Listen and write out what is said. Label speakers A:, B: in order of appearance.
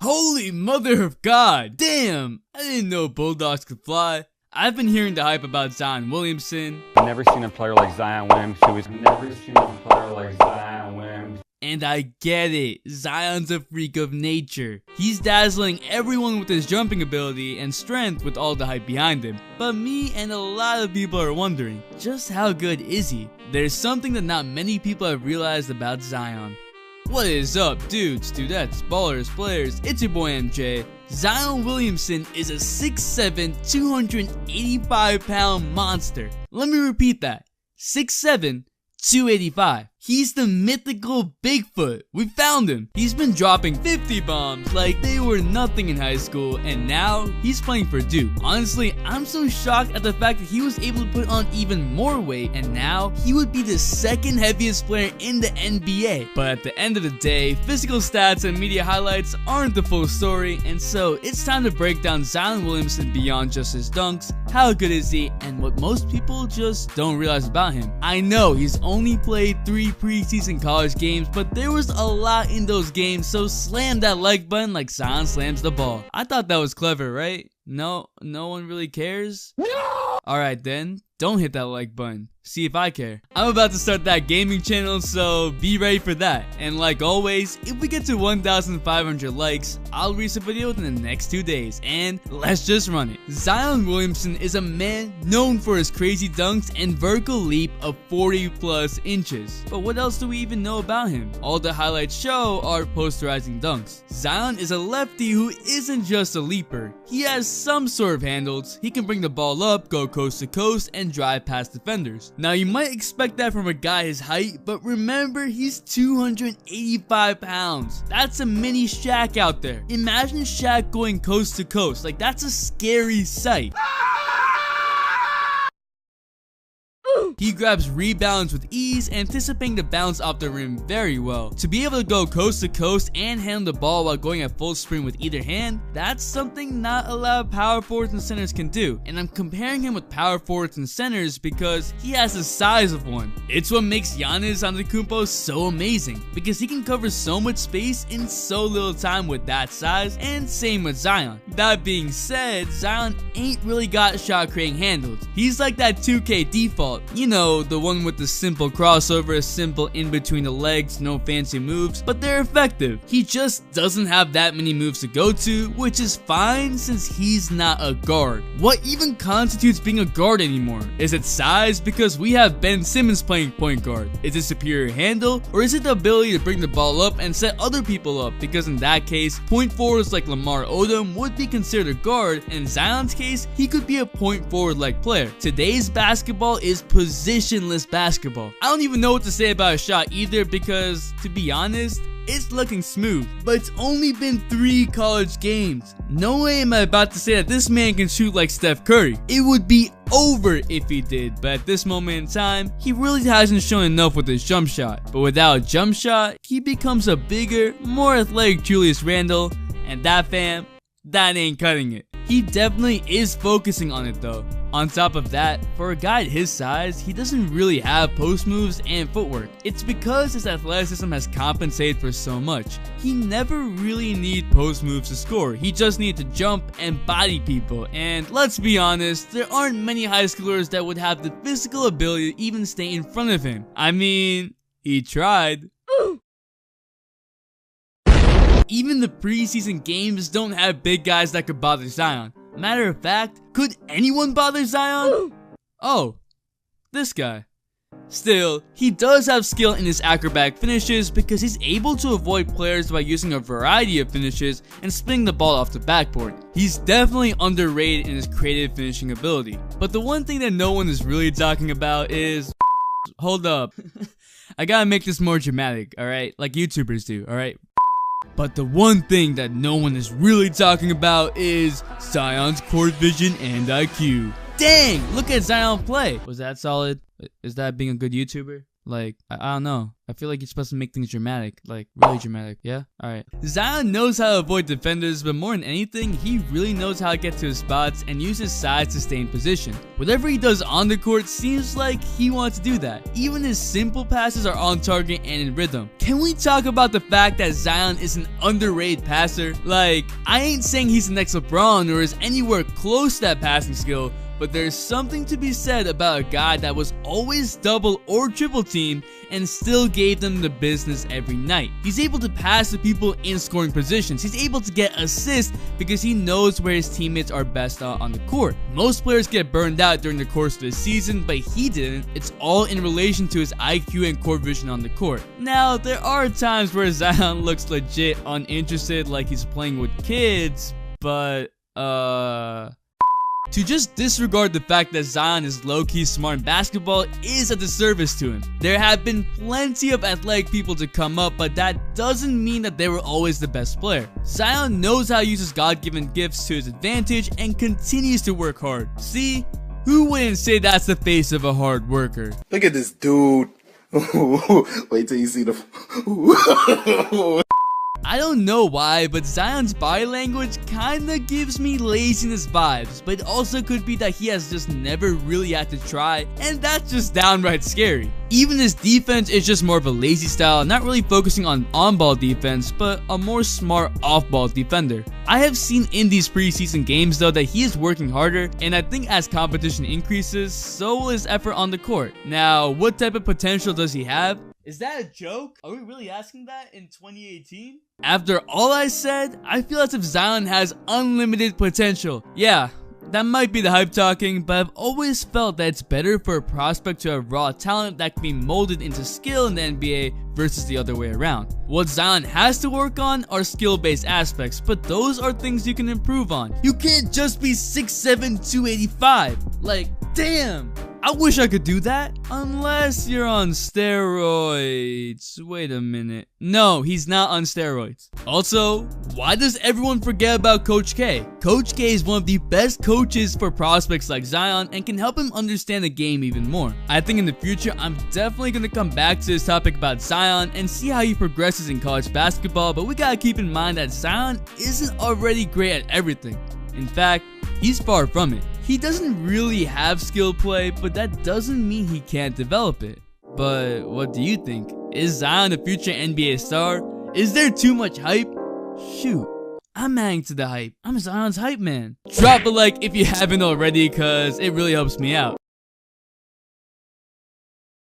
A: Holy mother of God! Damn! I didn't know bulldogs could fly. I've been hearing the hype about Zion Williamson.
B: I've never seen a player like Zion Williamson.
A: And I get it, Zion's a freak of nature. He's dazzling everyone with his jumping ability and strength with all the hype behind him. But me and a lot of people are wondering, just how good is he? There's something that not many people have realized about Zion. What is up, dudes, dudettes, ballers, players? It's your boy MJ. Zion Williamson is a 6'7", 285-pound monster. Let me repeat that. 6'7", 285. He's the mythical Bigfoot. We found him. He's been dropping 50 bombs like they were nothing in high school, and now he's playing for Duke. Honestly, I'm so shocked at the fact that he was able to put on even more weight, and now he would be the second heaviest player in the NBA. But at the end of the day, physical stats and media highlights aren't the full story, and so it's time to break down Zion Williamson beyond just his dunks, how good is he, and what most people just don't realize about him. I know he's only played 3 preseason college games, but there was a lot in those games, so slam that like button like Zion slams the ball. I thought that was clever, right? No one really cares? No! Alright then, don't hit that like button. See if I care. I'm about to start that gaming channel, so be ready for that. And like always, if we get to 1,500 likes, I'll release a video within the next 2 days. And let's just run it. Zion Williamson is a man known for his crazy dunks and vertical leap of 40+ inches. But what else do we even know about him? All the highlights show are posterizing dunks. Zion is a lefty who isn't just a leaper. He has some sort of handles. He can bring the ball up, go coast to coast, and drive past defenders. Now you might expect that from a guy his height, but remember he's 285 pounds. That's a mini Shaq out there. Imagine Shaq going coast to coast. Like, that's a scary sight. He grabs rebounds with ease, anticipating the bounce off the rim very well. To be able to go coast to coast and handle the ball while going at full sprint with either hand, that's something not a lot of power forwards and centers can do. And I'm comparing him with power forwards and centers because he has the size of one. It's what makes Giannis Antetokounmpo so amazing, because he can cover so much space in so little time with that size, and same with Zion. That being said, Zion ain't really got shot creating handles. He's like that 2K default. You know, the one with the simple crossover, simple in between the legs, no fancy moves, but they're effective. He just doesn't have that many moves to go to, which is fine since he's not a guard. What even constitutes being a guard anymore? Is it size? Because we have Ben Simmons playing point guard. Is it superior handle? Or is it the ability to bring the ball up and set other people up? Because in that case, point forwards like Lamar Odom would be considered a guard, and in Zion's case, he could be a point forward like player. Today's basketball is positionless basketball. I don't even know what to say about a shot either, because to be honest, it's looking smooth, but it's only been 3 college games. No way am I about to say that this man can shoot like Steph Curry. It would be over if he did, but at this moment in time, he really hasn't shown enough with his jump shot. But without a jump shot, he becomes a bigger, more athletic Julius Randle, and that, fam, that ain't cutting it. He definitely is focusing on it though. On top of that, for a guy his size, he doesn't really have post moves and footwork. It's because his athleticism has compensated for so much. He never really needed post moves to score. He just needed to jump and body people. And let's be honest, there aren't many high schoolers that would have the physical ability to even stay in front of him. I mean, he tried. Even the preseason games don't have big guys that could bother Zion. Matter of fact, could anyone bother Zion? Oh, this guy. Still, he does have skill in his acrobatic finishes because he's able to avoid players by using a variety of finishes and spinning the ball off the backboard. He's definitely underrated in his creative finishing ability. But the one thing that no one is really talking about is... Hold up. I gotta make this more dramatic, alright? Like YouTubers do, alright? But the one thing that no one is really talking about is Zion's court vision and IQ. Dang, look at Zion play. Was that solid? Is that being a good YouTuber? Like, I don't know. I feel like you're supposed to make things dramatic, like really dramatic, yeah? Alright. Zion knows how to avoid defenders, but more than anything, he really knows how to get to his spots and use his size to stay in position. Whatever he does on the court seems like he wants to do that. Even his simple passes are on target and in rhythm. Can we talk about the fact that Zion is an underrated passer? Like, I ain't saying he's the next LeBron or is anywhere close to that passing skill, but there's something to be said about a guy that was always double or triple teamed and still gave them the business every night. He's able to pass to people in scoring positions. He's able to get assists because he knows where his teammates are best on the court. Most players get burned out during the course of the season, but he didn't. It's all in relation to his IQ and court vision on the court. Now, there are times where Zion looks legit uninterested, like he's playing with kids, but to just disregard the fact that Zion is low-key smart in basketball is a disservice to him. There have been plenty of athletic people to come up, but that doesn't mean that they were always the best player. Zion knows how to use his God-given gifts to his advantage and continues to work hard. See, who wouldn't say that's the face of a hard worker?
C: Look at this dude. Wait till you see the...
A: I don't know why, but Zion's body language kinda gives me laziness vibes, but it also could be that he has just never really had to try, and that's just downright scary. Even his defense is just more of a lazy style, not really focusing on on-ball defense, but a more smart off-ball defender. I have seen in these preseason games though that he is working harder, and I think as competition increases, so will his effort on the court. Now, what type of potential does he have? Is that a joke? Are we really asking that in 2018? After all I said, I feel as if Zion has unlimited potential. Yeah, that might be the hype talking, but I've always felt that it's better for a prospect to have raw talent that can be molded into skill in the NBA versus the other way around. What Zion has to work on are skill-based aspects, but those are things you can improve on. You can't just be 6'7", 285. Like, damn! I wish I could do that. Unless you're on steroids. Wait a minute. No, he's not on steroids. Also, why does everyone forget about Coach K? Coach K is one of the best coaches for prospects like Zion and can help him understand the game even more. I think in the future, I'm definitely going to come back to this topic about Zion and see how he progresses in college basketball, but we gotta keep in mind that Zion isn't already great at everything. In fact, he's far from it. He doesn't really have skill play, but that doesn't mean he can't develop it. But what do you think? Is Zion a future NBA star? Is there too much hype? Shoot, I'm adding to the hype. I'm Zion's hype man. Drop a like if you haven't already, cause it really helps me out.